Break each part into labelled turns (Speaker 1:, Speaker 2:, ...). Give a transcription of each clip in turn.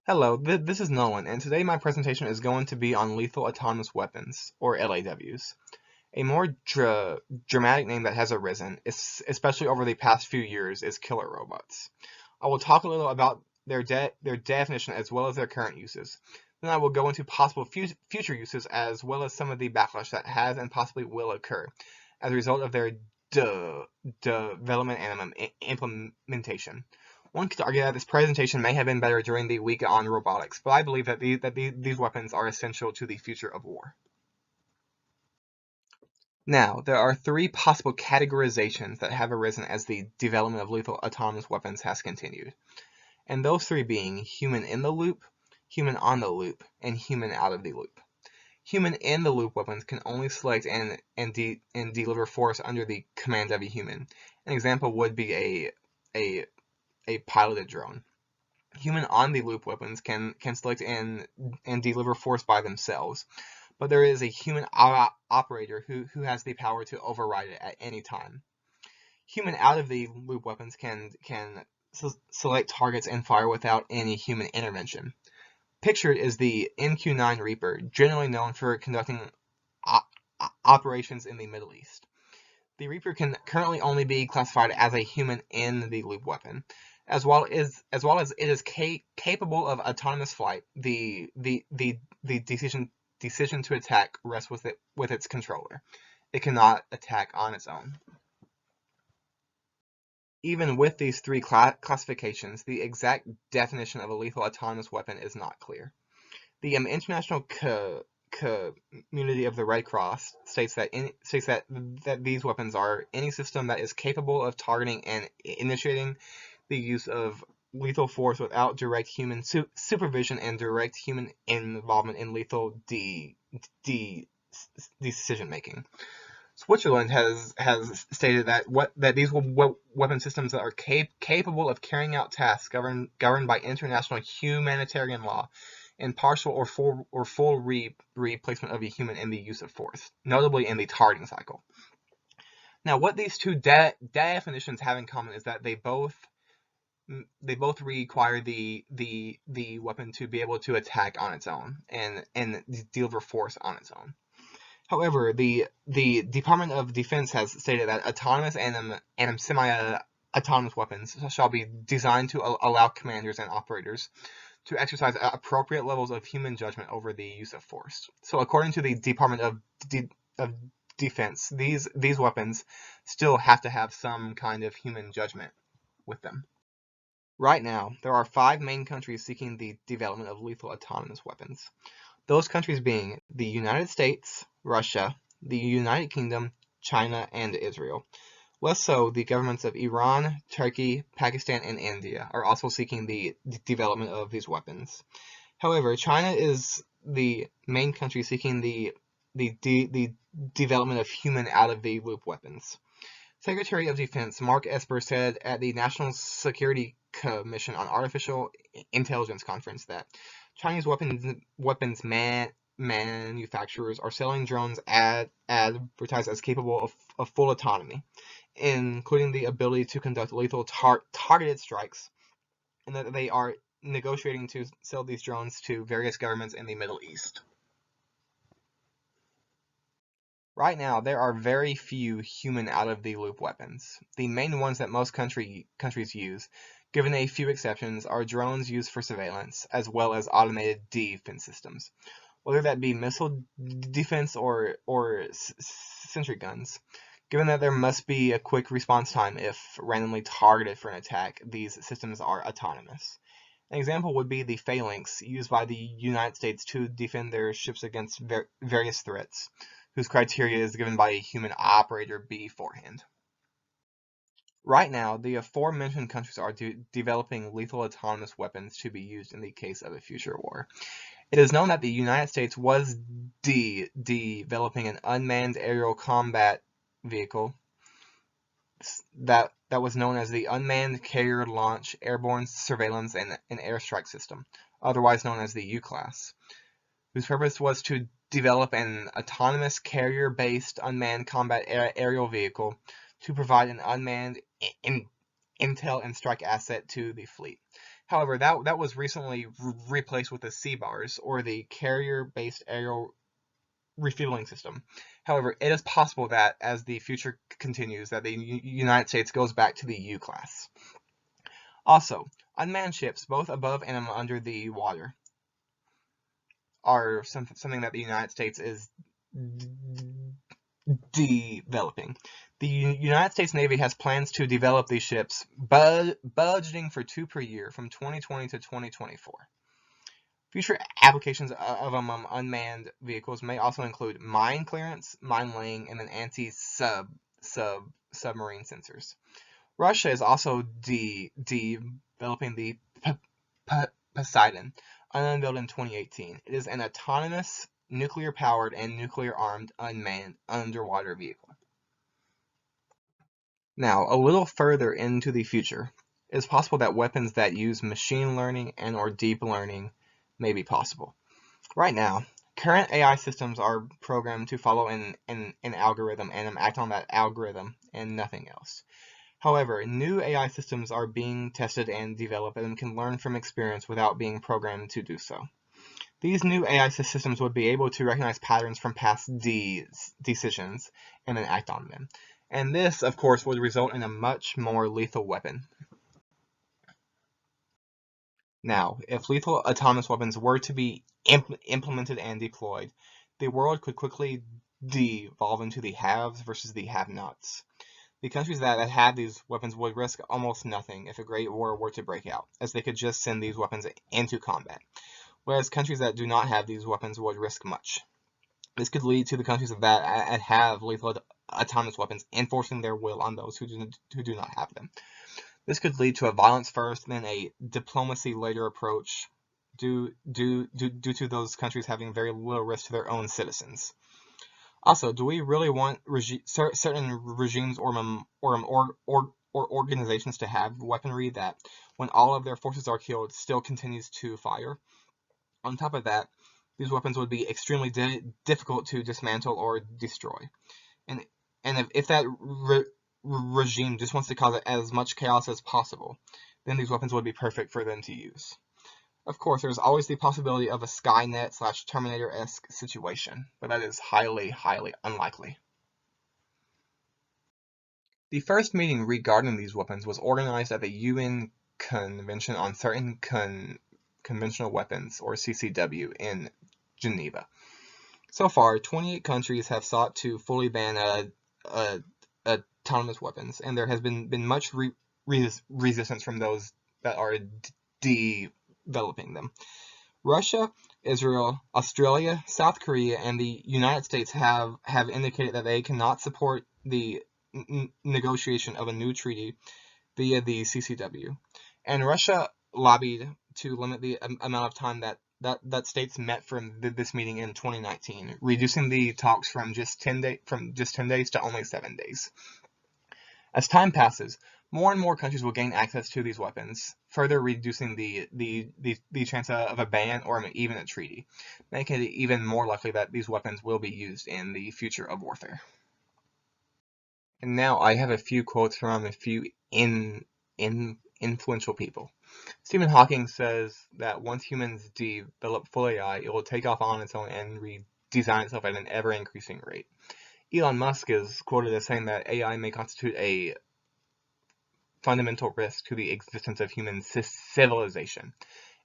Speaker 1: Hello, this is Nolan, and today my presentation is going to be on lethal autonomous weapons, or LAWs. A more dramatic name that has arisen, especially over the past few years, is killer robots. I will talk a little about their definition as well as their current uses. Then I will go into possible future uses as well as some of the backlash that has and possibly will occur as a result of their development and implementation. One could argue that this presentation may have been better during the week on robotics, but I believe that these weapons are essential to the future of war. Now, there are three possible categorizations that have arisen as the development of lethal autonomous weapons has continued, and those three being human in the loop, human on the loop, and human out of the loop. Human in the loop weapons can only select and deliver force under the command of a human. An example would be a piloted drone. Human on the loop weapons can select and deliver force by themselves, but there is a human operator who has the power to override it at any time. Human out of the loop weapons can select targets and fire without any human intervention. Pictured is the MQ-9 Reaper, generally known for conducting operations in the Middle East. The Reaper can currently only be classified as a human in the loop weapon. As well as it is capable of autonomous flight, the decision to attack rests with its controller. It cannot attack on its own. Even with these three classifications, the exact definition of a lethal autonomous weapon is not clear. The International Community of the Red Cross states that these weapons are any system that is capable of targeting and initiating the use of lethal force without direct human supervision and direct human involvement in lethal decision making. Switzerland has stated that these weapon systems that are capable of carrying out tasks governed by international humanitarian law and partial or full replacement of a human in the use of force, notably in the targeting cycle. Now, what these two definitions have in common is that they both require the weapon to be able to attack on its own and deliver force on its own. However, the Department of Defense has stated that autonomous and semi-autonomous weapons shall be designed to allow commanders and operators to exercise appropriate levels of human judgment over the use of force. So, according to the Department of Defense, these weapons still have to have some kind of human judgment with them. Right now, there are 5 main countries seeking the development of lethal autonomous weapons. Those countries being the United States, Russia, the United Kingdom, China, and Israel. Less so, the governments of Iran, Turkey, Pakistan, and India are also seeking the development of these weapons. However, China is the main country seeking the development of human out-of-the-loop weapons. Secretary of Defense Mark Esper said at the National Security Commission on Artificial Intelligence conference that Chinese weapons manufacturers are selling drones advertised as capable of full autonomy, including the ability to conduct lethal targeted strikes, and that they are negotiating to sell these drones to various governments in the Middle East. Right now, there are very few human out-of-the-loop weapons. The main ones that most countries use, given a few exceptions, are drones used for surveillance, as well as automated defense systems, whether that be missile defense or sentry guns. Given that there must be a quick response time if randomly targeted for an attack, these systems are autonomous. An example would be the Phalanx, used by the United States to defend their ships against various threats, whose criteria is given by a human operator beforehand. Right now, the aforementioned countries are developing lethal autonomous weapons to be used in the case of a future war. It is known that the United States was developing an unmanned aerial combat vehicle that was known as the Unmanned Carrier Launch Airborne Surveillance and Airstrike System, otherwise known as the U-Class, whose purpose was to develop an autonomous carrier-based unmanned combat aerial vehicle to provide an unmanned intel and strike asset to the fleet. However, that was recently replaced with the CBARS, or the Carrier-Based Aerial Refueling System. However, it is possible that as the future continues, that the United States goes back to the U class. Also, unmanned ships, both above and under the water, are something that the United States is developing. The United States Navy has plans to develop these ships, budgeting for 2 per year from 2020 to 2024. Future applications of unmanned vehicles may also include mine clearance, mine laying, and then anti-submarine sensors. Russia is also developing the Poseidon, unveiled in 2018. It is an autonomous, nuclear-powered, and nuclear-armed unmanned underwater vehicle. Now, a little further into the future, it is possible that weapons that use machine learning and/or deep learning may be possible. Right now, current AI systems are programmed to follow an algorithm and act on that algorithm and nothing else. However, new AI systems are being tested and developed and can learn from experience without being programmed to do so. These new AI systems would be able to recognize patterns from past decisions and then act on them. And this, of course, would result in a much more lethal weapon. Now, if lethal autonomous weapons were to be implemented and deployed, the world could quickly devolve into the haves versus the have-nots. The countries that have these weapons would risk almost nothing if a great war were to break out, as they could just send these weapons into combat, whereas countries that do not have these weapons would risk much. This could lead to the countries that have lethal autonomous weapons enforcing their will on those who do not have them. This could lead to a violence first, then a diplomacy later approach, due to those countries having very little risk to their own citizens. Also, do we really want certain regimes or organizations to have weaponry that, when all of their forces are killed, still continues to fire? On top of that, these weapons would be extremely difficult to dismantle or destroy. And if that regime just wants to cause as much chaos as possible, then these weapons would be perfect for them to use. Of course, there's always the possibility of a Skynet/Terminator-esque situation, but that is highly, highly unlikely. The first meeting regarding these weapons was organized at the UN Convention on Certain Conventional Weapons, or CCW, in Geneva. So far, 28 countries have sought to fully ban autonomous weapons, and there has been much resistance from those that are developing them. Russia, Israel, Australia, South Korea, and the United States have indicated that they cannot support the negotiation of a new treaty via the CCW. And Russia lobbied to limit the amount of time that states met for this meeting in 2019, reducing the talks from just 10 days to only 7 days. As time passes, more and more countries will gain access to these weapons, further reducing the chance of a ban or even a treaty, making it even more likely that these weapons will be used in the future of warfare. And now I have a few quotes from a few influential people. Stephen Hawking says that once humans develop full AI, it will take off on its own and redesign itself at an ever-increasing rate. Elon Musk is quoted as saying that AI may constitute a fundamental risk to the existence of human civilization.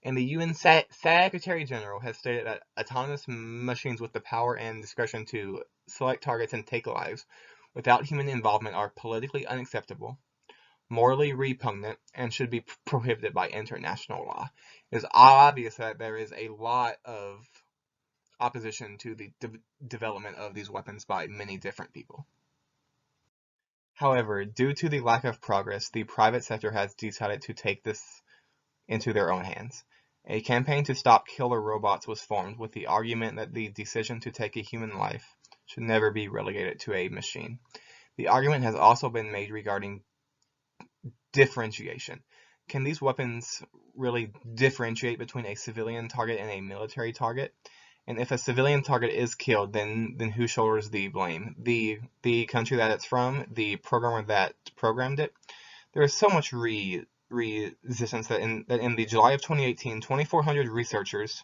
Speaker 1: And the UN Secretary General has stated that autonomous machines with the power and discretion to select targets and take lives without human involvement are politically unacceptable, morally repugnant, and should be prohibited by international law. It is obvious that there is a lot of opposition to the development of these weapons by many different people. However, due to the lack of progress, the private sector has decided to take this into their own hands. A campaign to stop killer robots was formed with the argument that the decision to take a human life should never be relegated to a machine. The argument has also been made regarding differentiation. Can these weapons really differentiate between a civilian target and a military target? And if a civilian target is killed, then who shoulders the blame? The country that it's from, the programmer that programmed it? There is so much resistance that in the July of 2018, 2,400 researchers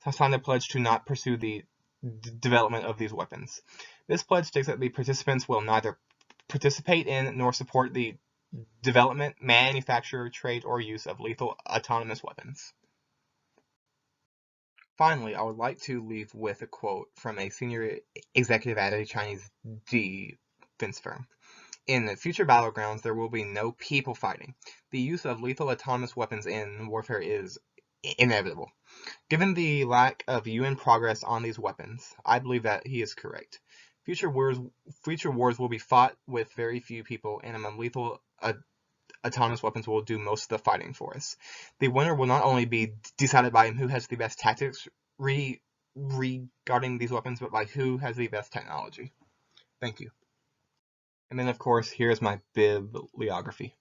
Speaker 1: have signed a pledge to not pursue the development of these weapons. This pledge states that the participants will neither participate in nor support the development, manufacture, trade, or use of lethal autonomous weapons. Finally, I would like to leave with a quote from a senior executive at a Chinese defense firm. In the future battlegrounds, there will be no people fighting. The use of lethal autonomous weapons in warfare is inevitable. Given the lack of UN progress on these weapons, I believe that he is correct. Future wars will be fought with very few people, and lethal autonomous weapons will do most of the fighting for us. The winner will not only be decided by who has the best tactics regarding these weapons, but by who has the best technology. Thank you. And then, of course, here's my bibliography.